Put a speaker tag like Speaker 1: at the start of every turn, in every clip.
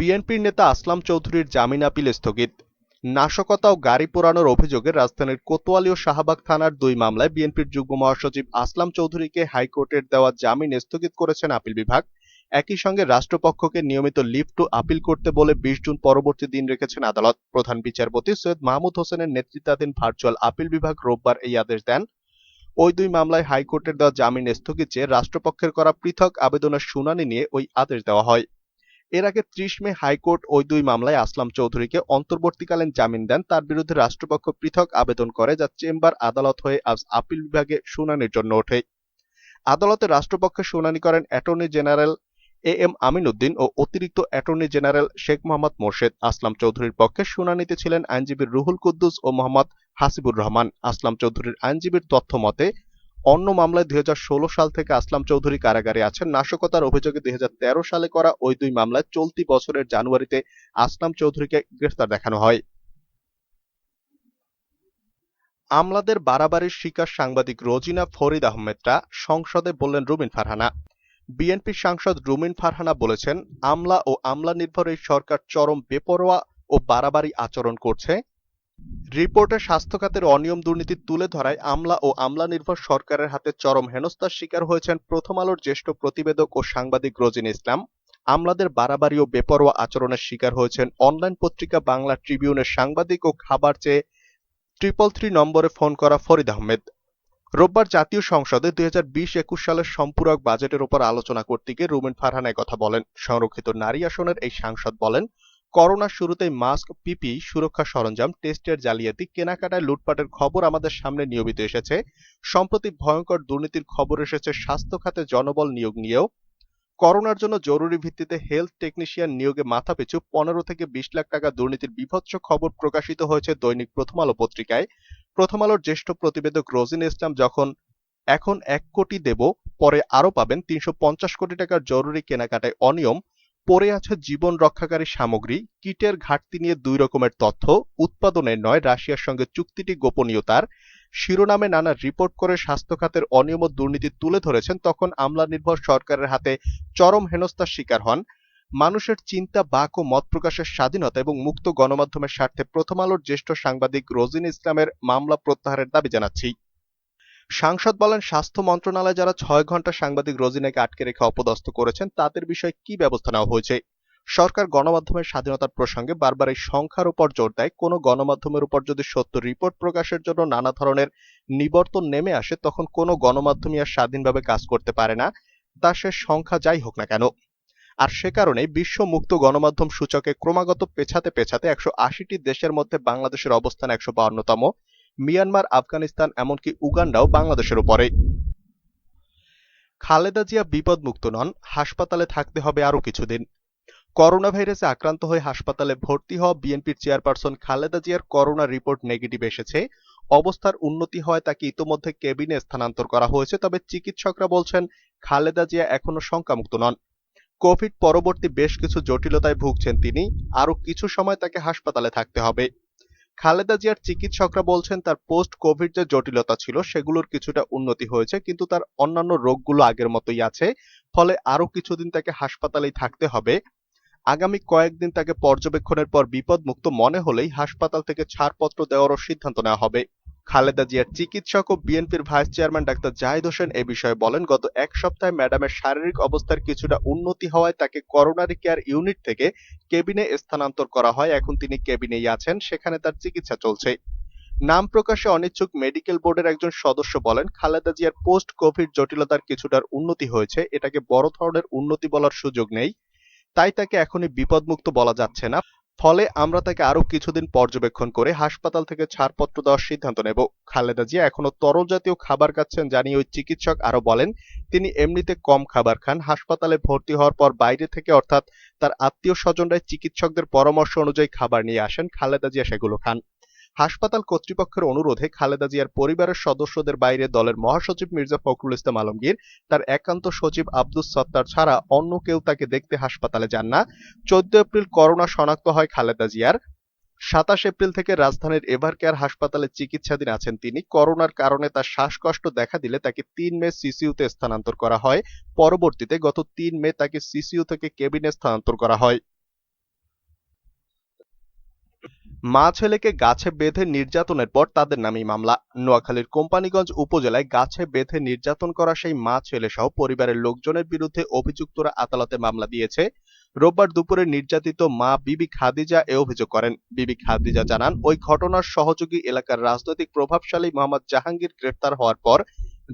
Speaker 1: বিএনপির নেতা আসলাম চৌধুরীর জামিন আপিল স্থগিত। নাশকতা ও গাড়ি পোড়ানোর অভিযোগে রাজধানীর কোতোয়ালি ও শাহবাগ থানার দুই মামলায় বিএনপির যুগ্ম মহাসচিব আসলাম চৌধুরীকে হাইকোর্টের দেওয়া জামিন স্থগিত করেছেন আপিল বিভাগ। একই সঙ্গে রাষ্ট্রপক্ষকে নিয়মিত লিভ টু আপিল করতে বলে ২০ জুন পরবর্তী দিন রেখেছেন আদালত। প্রধান বিচারপতি সৈয়দ মাহমুদ হোসেনের নেতৃত্বাধীন ভার্চুয়াল আপিল বিভাগ রোববার এই আদেশ দেন। ওই দুই মামলায় হাইকোর্টের দেওয়া জামিন স্থগিত চেয়ে রাষ্ট্রপক্ষের করা পৃথক আবেদনের শুনানি নিয়ে ওই আদেশ দেওয়া হয়। এর আগে ৩০ মে হাইকোর্ট ওই দুই মামলায় আসলাম চৌধুরীকে অন্তর্বর্তীকালীন জামিন দেন। তার বিরুদ্ধে রাষ্ট্রপক্ষ পৃথক আবেদন করে, যা চেম্বার আদালত হয়ে আজ আপিল বিভাগে শুনানির জন্য ওঠে। আদালতে রাষ্ট্রপক্ষে শুনানি করেন attorney general M Amin Uddin ও অতিরিক্ত অ্যাটর্নি জেনারেল শেখ মোহাম্মদ মোরশেদ। আসলাম চৌধুরীর পক্ষে শুনানিতে ছিলেন আইনজীবী রুহুল কুদ্দুস ও মোহাম্মদ হাসিবুর রহমান। আসলাম চৌধুরীর আইনজীবীর তথ্য মতে, অন্য মামলায় ২০১৬ সাল থেকে আসলাম চৌধুরী কারাগারে আছেন। নাশকতার অভিযোগে ২০১৩ সালে করা ওই দুই মামলায় চলতি বছরের জানুয়ারিতে আসলাম চৌধুরীকে গ্রেফতার দেখানো হয়। আমলাদের বাড়াবাড়ির শিকার সাংবাদিক রোজিনা ফরিদ আহমেদরা সংসদে বললেন রুমিন ফারহানা। বিএনপির সাংসদ রুমিন ফারহানা বলেছেন, আমলা ও আমলা নির্ভর এই সরকার চরম বেপরোয়া ও বাড়াবাড়ি আচরণ করছে। রিপোর্টে স্বাস্থ্য খাতের অনিয়ম দুর্নীতি তুলে ধরায় আমলা ও আমলা নির্ভর সরকারের হাতে চরম হেনস্থার শিকার হয়েছেন প্রথম আলোর জ্যেষ্ঠ প্রতিবেদক ও সাংবাদিক রোজিনা ইসলাম। আমলাদের বাড়াবাড়ি ও বেপরোয়া আচরণের শিকার হয়েছেন অনলাইন পত্রিকা বাংলা ট্রিবিউনের সাংবাদিক ও খাবার চেয়ে 333 নম্বরে ফোন করা ফরিদ আহমেদ। রোববার জাতীয় সংসদে ২০২০-২১ সালের সম্পূরক বাজেটের উপর আলোচনা করতে গিয়ে রুমিন ফারহানা কথা বলেন। সংরক্ষিত নারী আসনের এই সাংসদ বলেন, করোনার শুরুতেই মাস্ক, পিপিই, সুরক্ষা সরঞ্জাম, টেস্টের জালিয়াতি, কেনাকাটায় লুটপাটের খবর আমাদের সামনে নিয়মিত এসেছে। সম্প্রতি ভয়ঙ্কর দুর্নীতির খবর এসেছে স্বাস্থ্য খাতে জনবল নিয়োগ নিয়েও। করোনার জন্য জরুরি ভিত্তিতে হেলথ টেকনিশিয়ান নিয়োগে মাথাপিছু ১৫ থেকে ২০ লাখ টাকা দুর্নীতির বীভৎস খবর প্রকাশিত হয়েছে দৈনিক প্রথম আলো পত্রিকায়। প্রথম আলোর জ্যেষ্ঠ প্রতিবেদক রোজিনা ইসলাম এখন ১ কোটি দেব, পরে আরও পাবেন ৩৫০ কোটি টাকার জরুরি কেনাকাটায় অনিয়ম, পড়ে আছে জীবন রক্ষাকারী সামগ্রী, কিটের ঘাটতি নিয়ে ২ রকমের তথ্য, উৎপাদনের নয় রাশিয়ার সঙ্গে চুক্তিটি গোপনীয়তার শিরোনামে নানা রিপোর্ট করে স্বাস্থ্য খাতের অনিয়ম ও দুর্নীতি তুলে ধরেছেন। তখন আমলা নির্ভর সরকারের হাতে চরম হেনস্থার শিকার হন। মানুষের চিন্তা, বাক ও মত প্রকাশের স্বাধীনতা এবং মুক্ত গণমাধ্যমের স্বার্থে প্রথম আলোর জ্যেষ্ঠ সাংবাদিক রোজিনা ইসলামের মামলা প্রত্যাহারের দাবি জানাচ্ছি। সাংসদ বলেন, স্বাস্থ্য মন্ত্রণালয় যারা ৬ ঘন্টা সাংবাদিক রোজিনাকে আটকে রেখে অপদস্থ করেছেন, তাদের বিষয়ে কি ব্যবস্থা নেওয়া হয়েছে? সরকার গণমাধ্যমের স্বাধীনতার প্রসঙ্গে বারবার এই সংখ্যার উপর জোর দেয়। কোনো গণমাধ্যমের উপর যদি সত্য রিপোর্ট প্রকাশের জন্য নানা ধরনের নিবর্তন নেমে আসে, তখন কোনো গণমাধ্যমই আর স্বাধীনভাবে কাজ করতে পারে না, তা সে সংখ্যা যাই হোক না কেন। আর সে কারণেই বিশ্ব মুক্ত গণমাধ্যম সূচকে ক্রমাগত পেছাতে পেছাতে ১৮০টি দেশের মধ্যে বাংলাদেশের অবস্থান ১৫২তম। মিয়ানমার, আফগানিস্তান, এমনকি উগান্ডাও বাংলাদেশের উপরে। খালেদা জিয়া বিপদমুক্ত নন, হাসপাতালে থাকতে হবে আরও কিছুদিন। করোনা ভাইরাসে আক্রান্ত হয়ে হাসপাতালে ভর্তি হওয়া বিএনপির চেয়ারপারসন খালেদা জিয়ার করোনা রিপোর্ট নেগেটিভ এসেছে। অবস্থার উন্নতি হওয়ায় তাকে ইতোমধ্যে কেবিনে স্থানান্তর করা হয়েছে। তবে চিকিৎসকরা বলছেন, খালেদা জিয়া এখনো শঙ্কামুক্ত নন। কোভিড পরবর্তী বেশ কিছু জটিলতায় ভুগছেন তিনি। আরও কিছু সময় তাকে হাসপাতালে থাকতে হবে। খালেদা জিয়ার চিকিৎসকরা বলছেন, তার পোস্ট কোভিড যে জটিলতা ছিল সেগুলোর কিছুটা উন্নতি হয়েছে, কিন্তু তার অন্যান্য রোগগুলো আগের মতোই আছে। ফলে আরও কিছুদিন তাকে হাসপাতালেই থাকতে হবে। আগামী কয়েকদিন তাকে পর্যবেক্ষণের পর বিপদমুক্ত মনে হলেই হাসপাতাল থেকে ছাড়পত্র দেওয়ারও সিদ্ধান্ত নেওয়া হবে। খালেদা জিয়ার চিকিৎসক ও বিএনপির vice chairman doctor Zahid Hossain এ বিষয়ে বলেন, গত এক সপ্তাহে ম্যাডামের শারীরিক অবস্থার কিছুটা উন্নতি হওয়ায় তাকে করোনারি কেয়ার ইউনিট থেকে কেবিনে স্থানান্তর করা হয়। এখন তিনি কেবিনেই আছেন, সেখানে তার চিকিৎসা চলছে। নাম প্রকাশে অনিচ্ছুক মেডিকেল বোর্ডের একজন সদস্য বলেন, খালেদা জিয়ার পোস্ট কোভিড জটিলতার কিছুটার উন্নতি হয়েছে, এটাকে বড় ধরনের উন্নতি বলার সুযোগ নেই, তাই তাকে এখনই বিপদমুক্ত বলা যাচ্ছে না। ফলে আমরা তাকে আরো কিছুদিন পর্যবেক্ষণ করে হাসপাতাল থেকে ছাড়পত্র দেওয়ার সিদ্ধান্ত নেব। খালেদা জিয়া এখনো তরল জাতীয় খাবার খাচ্ছেন জানিয়ে ওই চিকিৎসক আরো বলেন, তিনি এমনিতে কম খাবার খান। হাসপাতালে ভর্তি হওয়ার পর বাইরে থেকে অর্থাৎ তার আত্মীয় স্বজনরাই চিকিৎসকদের পরামর্শ অনুযায়ী খাবার নিয়ে আসেন, খালেদা জিয়া সেগুলো খান। হাসপাতাল কর্তৃপক্ষের অনুরোধে খালেদা জিয়ার পরিবারের সদস্যদের বাইরে দলের মহাসচিব মির্জা ফখরুল ইসলাম আলমগীর, তার একান্ত সচিব আব্দুস সত্তার ছাড়া অন্য কেউ তাকে দেখতে হাসপাতালে যান না। ১৪ এপ্রিল করোনা শনাক্ত হয় খালেদা জিয়ার। ২৭ এপ্রিল থেকে রাজধানীর এভারকেয়ার হাসপাতালে চিকিৎসাধীন আছেন তিনি। করোনার কারণে তার শ্বাসকষ্ট দেখা দিলে তাকে ৩ মে সিসিইউতে স্থানান্তর করা হয়। পরবর্তীতে গত ৩ মে তাকে সিসিইউ থেকে কেবিনে স্থানান্তর করা হয়। মা ছেলেকে গাছে বেঁধে নির্যাতনের পর তাদের নামেই মামলা। নোয়াখালীর কোম্পানীগঞ্জ উপজেলায় গাছে বেঁধে নির্যাতন করা সেই মা ছেলে সহ পরিবারের লোকজনের বিরুদ্ধে অভিযুক্তরা আদালতে মামলা দিয়েছে। রোববার দুপুরে নির্যাতিত মা বিবি খাদিজা এ অভিযোগ করেন। বিবি খাদিজা জানান, ওই ঘটনার সহযোগী এলাকার রাজনৈতিক প্রভাবশালী মোহাম্মদ জাহাঙ্গীর গ্রেফতার হওয়ার পর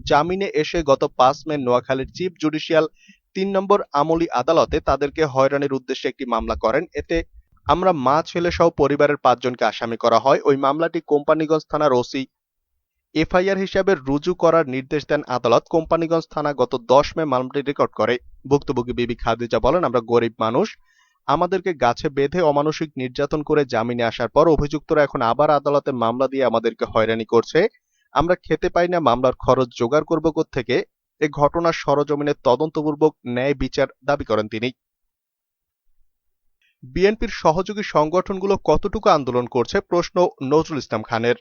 Speaker 1: জামিনে এসে গত ৫ মে নোয়াখালীর চিফ জুডিশিয়াল ৩ নম্বর আমলি আদালতে তাদেরকে হয়রানির উদ্দেশ্যে একটি মামলা করেন। এতে আমরা মা ছেলে সহ পরিবারের ৫ জনকে আসামি করা হয়। ওই মামলাটি কোম্পানীগঞ্জ থানার ওসি এফআইআর হিসাবে রুজু করার নির্দেশ দেন আদালত। কোম্পানীগঞ্জ থানা গত ১০ মে মামলাটি রেকর্ড করে। ভুক্তভোগী বিবি খাদিজা বলেন, আমরা গরিব মানুষ, আমাদেরকে গাছে বেঁধে অমানসিক নির্যাতন করে জামিনে আসার পর অভিযুক্তরা এখন আবার আদালতে মামলা দিয়ে আমাদেরকে হয়রানি করছে। আমরা খেতে পাই না, মামলার খরচ জোগাড় করব কোত্থেকে? এ ঘটনার সরজমিনে তদন্তপূর্বক ন্যায় বিচার দাবি করেন তিনি। বিএনপির সহযোগী সংগঠনগুলো কতটুকু আন্দোলন করছে, প্রশ্ন নজরুল ইসলাম খানের।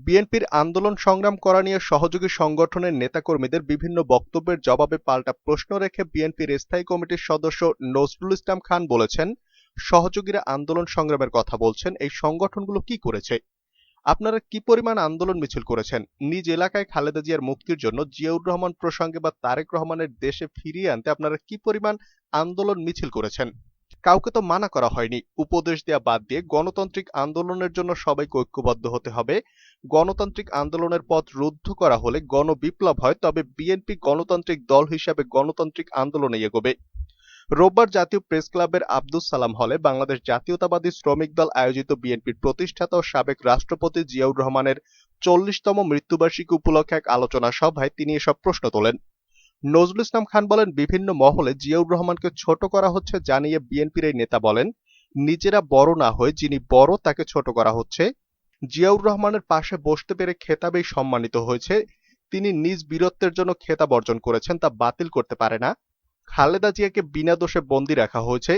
Speaker 1: বিএনপির আন্দোলন সংগ্রাম করা নিয়ে সহযোগী সংগঠনের নেতাকর্মীদের বিভিন্ন বক্তব্যের জবাবে পাল্টা প্রশ্ন রেখে বিএনপির স্থায়ী কমিটির সদস্য নজরুল ইসলাম খান বলেছেন, সহযোগীরা আন্দোলন সংগ্রামের কথা বলছেন, এই সংগঠনগুলো কি করেছে? আপনারা কি পরিমাণ আন্দোলন মিছিল করেছেন? নিজ এলাকায় খালেদা জিয়ার মুক্তির জন্য জিয়াউর রহমান প্রসঙ্গে বা তারেক রহমানের দেশে ফিরিয়ে আনতে আপনারা কি পরিমাণ আন্দোলন মিছিল করেছেন? কাউকে তো মানা করা হয়নি। উপদেশ দেয়া বাদ দিয়ে গণতান্ত্রিক আন্দোলনের জন্য সবাইকে ঐক্যবদ্ধ হতে হবে। গণতান্ত্রিক আন্দোলনের পথ রুদ্ধ করা হলে গণবিপ্লব হয়, তবে বিএনপি গণতান্ত্রিক দল হিসাবে গণতান্ত্রিক আন্দোলনে এগোবে। রোববার জাতীয় প্রেস ক্লাবের আব্দুস সালাম হলে বাংলাদেশ জাতীয়তাবাদী শ্রমিক দল আয়োজিত বিএনপির প্রতিষ্ঠাতা ও সাবেক রাষ্ট্রপতি জিয়াউর রহমানের ৪০তম মৃত্যুবার্ষিকী উপলক্ষে এক আলোচনা সভায় তিনি এসব প্রশ্ন তোলেন। নজরুল ইসলাম খান বলেন, বিভিন্ন মহলে জিয়াউর রহমানকে ছোট করা হচ্ছে জানিয়ে বিএনপির এই নেতা বলেন, নিজেরা বড় না হয়ে যিনি বড় তাকে ছোট করা হচ্ছে। জিয়াউর রহমানের পাশে বসতে পেরে খেতাবেই সম্মানিত হয়েছে। তিনি নিজ বীরত্বের জন্য খেতাব অর্জন করেছেন, তা বাতিল করতে পারে না। খালেদা জিয়াকে বিনা দোষে বন্দী রাখা হয়েছে,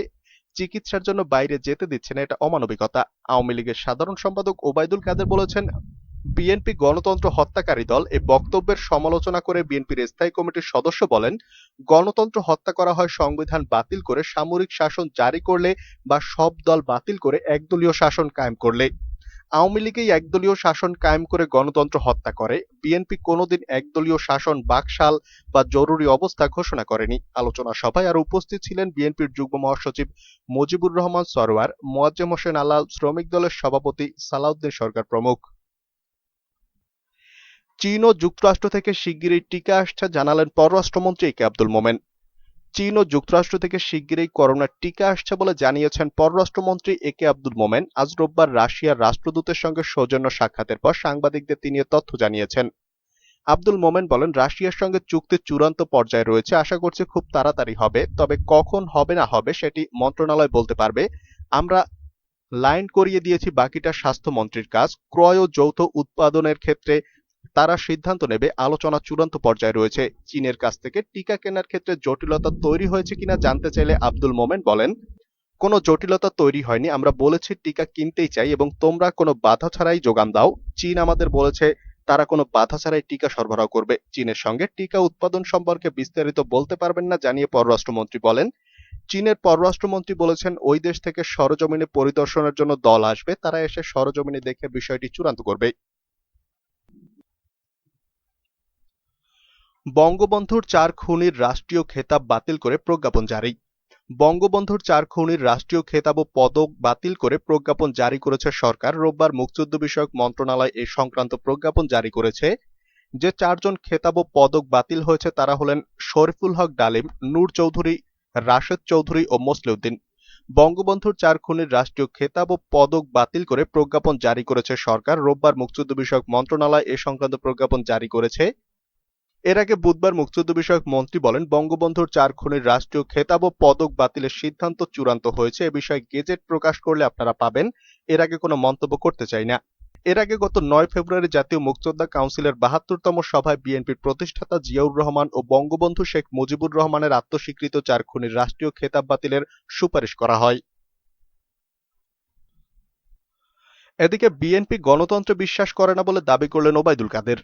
Speaker 1: চিকিৎসার জন্য বাইরে যেতে দিচ্ছে না, এটা অমানবিকতা। আওয়ামী লীগের সাধারণ সম্পাদক ওবায়দুল কাদের বলেছেন, বিএনপি গণতন্ত্র হত্যাকারী দল। এই বক্তব্যের সমালোচনা করে বিএনপির স্থায়ী কমিটির সদস্য বলেন, গণতন্ত্র হত্যা করা হয় সংবিধান বাতিল করে, সামরিক শাসন জারি করলে বা সব দল বাতিল করে একদলীয় শাসন কায়েম করলে। আওয়ামী লীগই একদলীয় শাসন কায়েম করে গণতন্ত্র হত্যা করে। বিএনপি কোনোদিন একদলীয় শাসন, বাকশাল বা জরুরি অবস্থা ঘোষণা করেনি। আলোচনা সভায় আরো উপস্থিত ছিলেন বিএনপির যুগ্ম মহাসচিব মুজিবুর রহমান সরোয়ার, মোয়াজ্জেম হোসেন আলাল, শ্রমিক দলের সভাপতি সালাউদ্দিন সরকার প্রমুখ। চীন ও যুক্তরাষ্ট্র থেকে শিগগিরই টিকা আসছে জানালেন পররাষ্ট্রমন্ত্রী এ কে আব্দুল মোমেন। চীন ও যুক্তরাষ্ট্র থেকে শিগগিরই করোনার টিকা আসছে বলে জানিয়েছেন পররাষ্ট্রমন্ত্রী এ কে আব্দুল মোমেন। আজ রোববার রাশিয়ার রাষ্ট্রদূতের সঙ্গে সৌজন্য সাক্ষাতের পর সাংবাদিকদের তিনি এ তথ্য জানিয়েছেন। আব্দুল মোমেন বলেন, রাশিয়ার সঙ্গে চুক্তি চূড়ান্ত পর্যায়ে রয়েছে, আশা করছি খুব তাড়াতাড়ি হবে, তবে কখন হবে না হবে সেটি মন্ত্রণালয় বলতে পারবে। আমরা লাইন করিয়ে দিয়েছি, বাকিটা স্বাস্থ্যমন্ত্রীর কাজ। ক্রয় ও যৌথ উৎপাদনের ক্ষেত্রে তারা সিদ্ধান্ত নেবে, আলোচনা চূড়ান্ত পর্যায়ে রয়েছে। চীনের কাছ থেকে টিকা কেনার ক্ষেত্রে জটিলতা তৈরি হয়েছে কিনা জানতে চাইলে আব্দুল মোমেন বলেন, কোনো জটিলতা তৈরি হয়নি, আমরা বলেছি টিকা কিনতেই চাই এবং তোমরা কোনো বাধা ছাড়াই যোগান দাও। চীন আমাদের বলেছে তারা কোনো বাধা ছাড়াই টিকা সরবরাহ করবে। চীনের সঙ্গে টিকা উৎপাদন সম্পর্কে বিস্তারিত বলতে পারবেন না জানিয়ে পররাষ্ট্রমন্ত্রী বলেন, চীনের পররাষ্ট্রমন্ত্রী বলেছেন ওই দেশ থেকে সরজমিনে পরিদর্শনের জন্য দল আসবে, তারা এসে সরজমিনে দেখে বিষয়টি চূড়ান্ত করবে। বঙ্গবন্ধুর ৪ খুনির রাষ্ট্রীয় খেতাব বাতিল করে প্রজ্ঞাপন জারি। বঙ্গবন্ধুর ৪ খুনির রাষ্ট্রীয় খেতাব ও পদক বাতিল করে প্রজ্ঞাপন জারি করেছে সরকার। রোববার মুক্তিযুদ্ধ বিষয়ক মন্ত্রণালয় এ সংক্রান্ত প্রজ্ঞাপন জারি করেছে। যে ৪ জন খেতাব ও পদক বাতিল হয়েছে তারা হলেন শরীফুল হক ডালিম, নূর চৌধুরী, রাশেদ চৌধুরী ও মোসলেউদ্দিন। বঙ্গবন্ধুর ৪ খুনির রাষ্ট্রীয় খেতাব ও পদক বাতিল করে প্রজ্ঞাপন জারি করেছে সরকার। রোববার মুক্তিযুদ্ধ বিষয়ক মন্ত্রণালয় এ সংক্রান্ত প্রজ্ঞাপন জারি করেছে। এর আগে বুধবার মুক্তিযুদ্ধ বিষয়ক মন্ত্রী বলেন, বঙ্গবন্ধুর ৪ খুনির রাষ্ট্রীয় খেতাব ও পদক বাতিলের সিদ্ধান্ত চূড়ান্ত হয়েছে, এ বিষয়ে গেজেট প্রকাশ করলে আপনারা পাবেন। এর আগে কোনো মন্তব্য করতে চাই না। এর আগে গত ৯ ফেব্রুয়ারি জাতীয় মুক্তিযোদ্ধা কাউন্সিলের ৭২তম সভায় বিএনপির প্রতিষ্ঠাতা জিয়াউর রহমান ও বঙ্গবন্ধু শেখ মুজিবুর রহমানের আত্মস্বীকৃত ৪ খুনির রাষ্ট্রীয় খেতাব বাতিলের সুপারিশ করা হয়। এদিকে বিএনপি গণতন্ত্রে বিশ্বাস করে না বলে দাবি করলেন ওবায়দুল কাদের।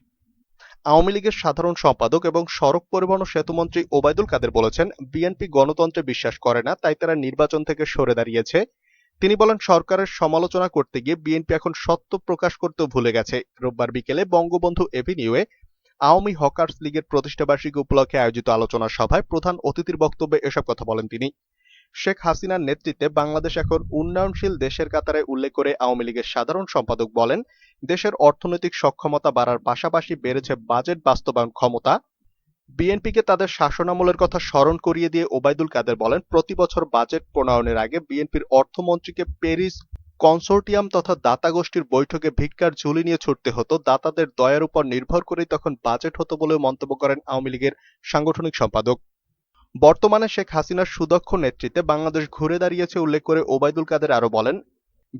Speaker 1: আওয়ামী লীগের সাধারণ সম্পাদক এবং সড়ক পরিবহন ও সেতুমন্ত্রী ওবায়দুল কাদের বলেছেন, বিএনপি গণতন্ত্রে বিশ্বাস করে না, তাই তারা নির্বাচন থেকে সরে দাঁড়িয়েছে। তিনি বলেন, সরকারের সমালোচনা করতে গিয়ে বিএনপি এখন সত্য প্রকাশ করতেও ভুলে গেছে। রোববার বিকেলে বঙ্গবন্ধু এভিনিউয়ে আওয়ামী হকার্স লীগের প্রতিষ্ঠাবার্ষিকী উপলক্ষে আয়োজিত আলোচনা সভায় প্রধান অতিথির বক্তব্যে এসব কথা বলেন তিনি। শেখ হাসিনার নেতৃত্বে বাংলাদেশ এখন উন্নয়নশীল দেশের কাতারে উল্লেখ করে আওয়ামী লীগের সাধারণ সম্পাদক বলেন, দেশের অর্থনৈতিক সক্ষমতা বাড়ার পাশাপাশি বেড়েছে বাজেট বাস্তবায়ন ক্ষমতা। বিএনপিকে তাদের শাসনামলের কথা স্মরণ করিয়ে দিয়ে ওবায়দুল কাদের বলেন, প্রতি বছর বাজেট প্রণয়নের আগে বিএনপির অর্থমন্ত্রীকে প্যারিস কনসোর্টিয়াম তথা দাতা গোষ্ঠীর বৈঠকে ভিক্ষার ঝুলি নিয়ে ছুটতে হতো। দাতাদের দয়ার উপর নির্ভর করেই তখন বাজেট হতো বলেও মন্তব্য করেন আওয়ামী লীগের সাংগঠনিক সম্পাদক। বর্তমানে শেখ হাসিনার সুদক্ষ নেতৃত্বে বাংলাদেশ ঘুরে দাঁড়িয়েছে উল্লেখ করে ওবায়দুল কাদের আরো বলেন,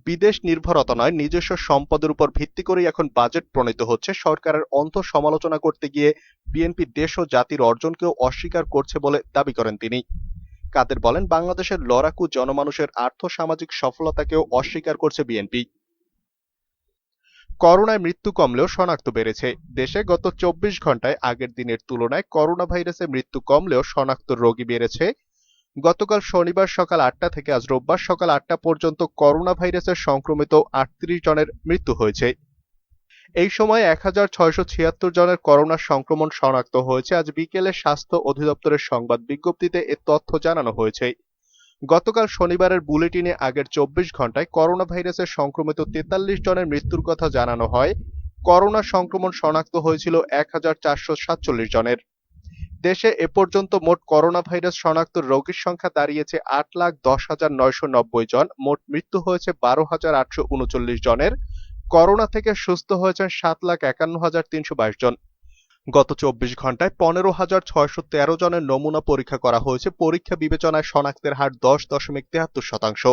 Speaker 1: বিদেশ নির্ভরতা নয়, নিজস্ব সম্পদের উপর ভিত্তি করেই এখন বাজেট প্রণীত হচ্ছে। সরকারের অন্ত সমালোচনা করতে গিয়ে বিএনপি দেশ ও জাতির অর্জনকেও অস্বীকার করছে বলে দাবি করেন তিনি। কাদের বলেন, বাংলাদেশের লড়াকু জনমানুষের আর্থ সামাজিক সফলতাকেও অস্বীকার করছে বিএনপি। করোনায় মৃত্যু কমলেও শনাক্ত বেড়েছে। দেশে গত 24 ঘন্টায় আগের দিনের তুলনায় করোনা ভাইরাসে মৃত্যু কমলেও শনাক্ত রোগী বেড়েছে। গতকাল শনিবার সকাল 8টা থেকে আজ রোববার সকাল 8টা পর্যন্ত করোনা ভাইরাসের সংক্রমিত 38 জনের মৃত্যু হয়েছে। এই সময় 1676 জনের করোনা সংক্রমণ শনাক্ত হয়েছে। আজ বিকেলে স্বাস্থ্য অধিদপ্তরের সংবাদ বিজ্ঞপ্তিতে এ তথ্য জানানো হয়েছে। গতকাল শনিবারের বুলেটিনে আগের 24 ঘন্টায় করোনা ভাইরাসে সংক্রমিত 43 জনের মৃত্যুর কথা জানানো হয়। করোনা সংক্রমণ শনাক্ত হয়েছিল 1447 জনের। দেশে এ পর্যন্ত মোট করোনা ভাইরাস শনাক্ত রোগীর সংখ্যা দাঁড়িয়েছে 8,10,990 জন। মোট মৃত্যু হয়েছে 12,839 জনের। করোনা থেকে সুস্থ হয়েছেন 7,51,322 জন। গত 24 ঘন্টায় 15,613 জনের নমুনা পরীক্ষা করা হয়েছে। পরীক্ষা বিবেচনায় শনাক্তের হার 10.73%।